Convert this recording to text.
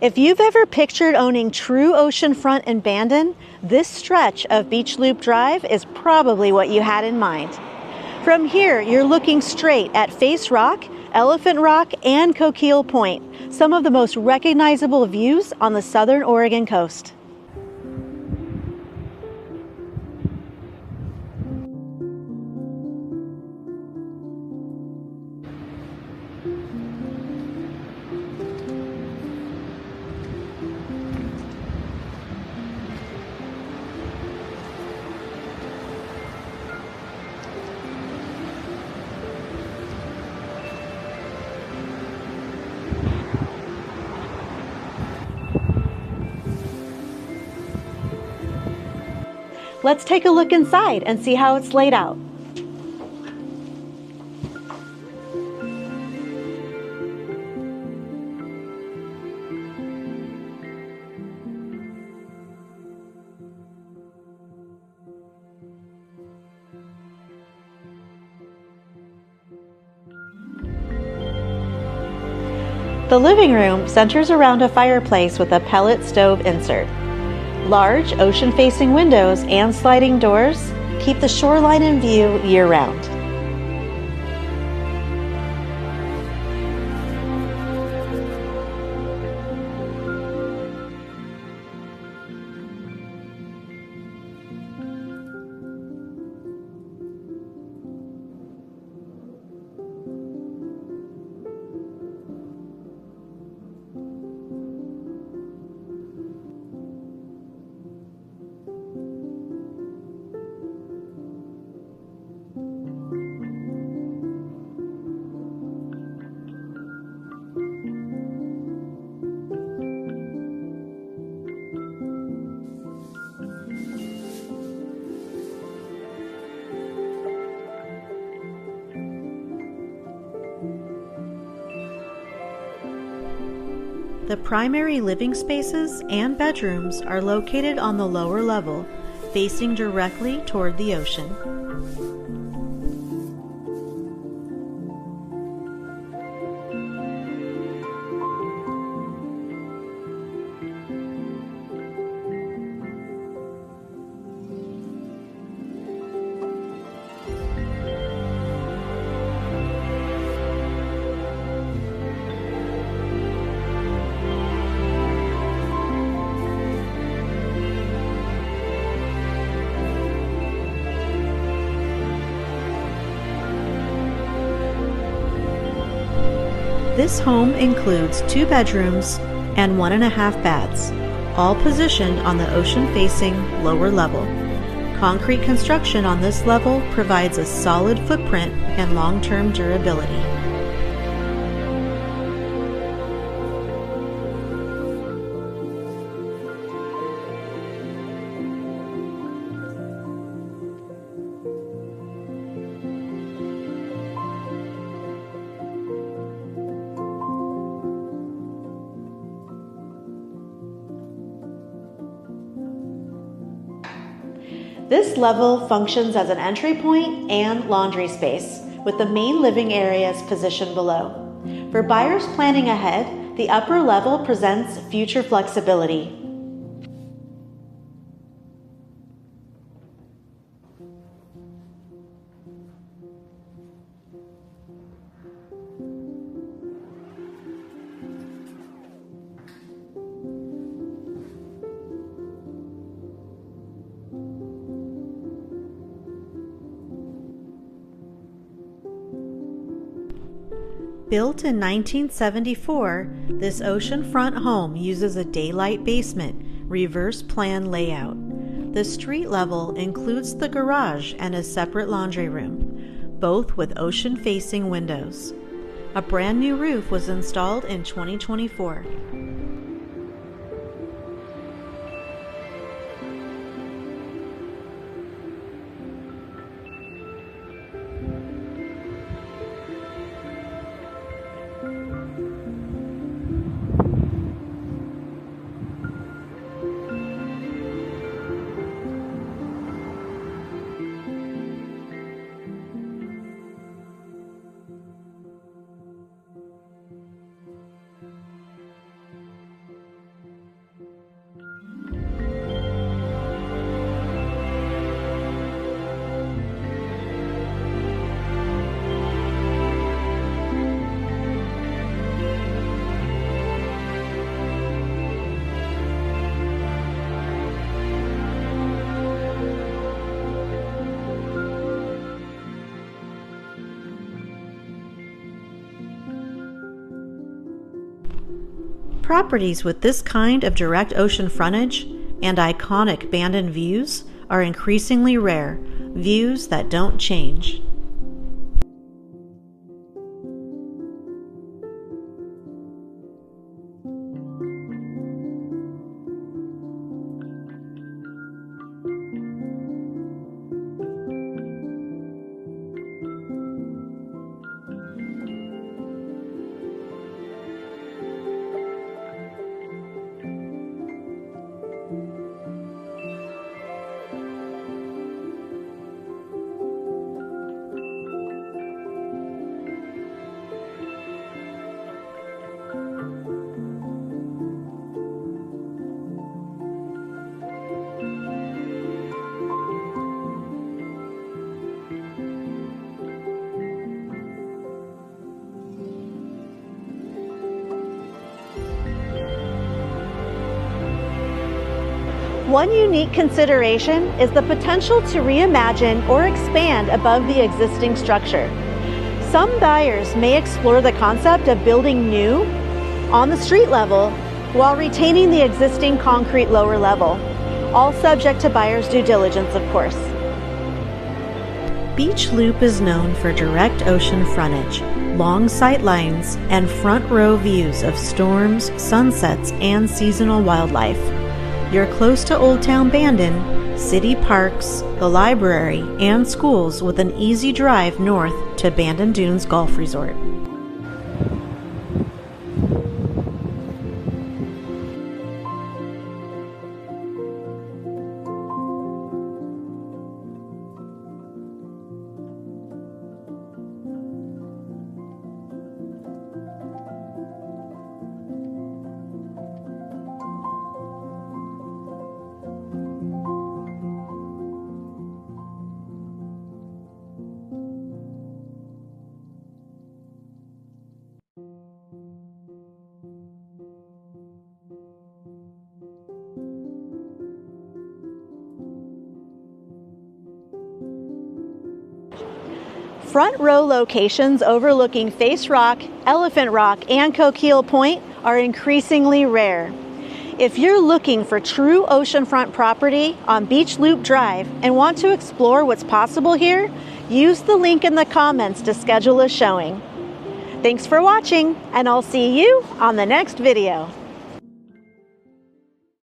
If you've ever pictured owning true oceanfront in Bandon, this stretch of Beach Loop Drive is probably what you had in mind. From here, you're looking straight at Face Rock, Elephant Rock, and Coquille Point, some of the most recognizable views on the southern Oregon coast. Let's take a look inside and see how it's laid out. The living room centers around a fireplace with a pellet stove insert. Large ocean-facing windows and sliding doors keep the shoreline in view year-round. The primary living spaces and bedrooms are located on the lower level, facing directly toward the ocean. This home includes 2 bedrooms and 1.5 baths, all positioned on the ocean-facing lower level. Concrete construction on this level provides a solid footprint and long-term durability. This level functions as an entry point and laundry space, with the main living areas positioned below. For buyers planning ahead, the upper level presents future flexibility. Built in 1974, this oceanfront home uses a daylight basement, reverse plan layout. The street level includes the garage and a separate laundry room, both with ocean-facing windows. A brand new roof was installed in 2024. Properties with this kind of direct ocean frontage and iconic Bandon views are increasingly rare, views that don't change. One unique consideration is the potential to reimagine or expand above the existing structure. Some buyers may explore the concept of building new on the street level while retaining the existing concrete lower level, all subject to buyer's due diligence, of course. Beach Loop is known for direct ocean frontage, long sight lines, and front row views of storms, sunsets, and seasonal wildlife. You're close to Old Town Bandon, city parks, the library, and schools with an easy drive north to Bandon Dunes Golf Resort. Front row locations overlooking Face Rock, Elephant Rock, and Coquille Point are increasingly rare. If you're looking for true oceanfront property on Beach Loop Drive and want to explore what's possible here, use the link in the comments to schedule a showing. Thanks for watching, and I'll see you on the next video.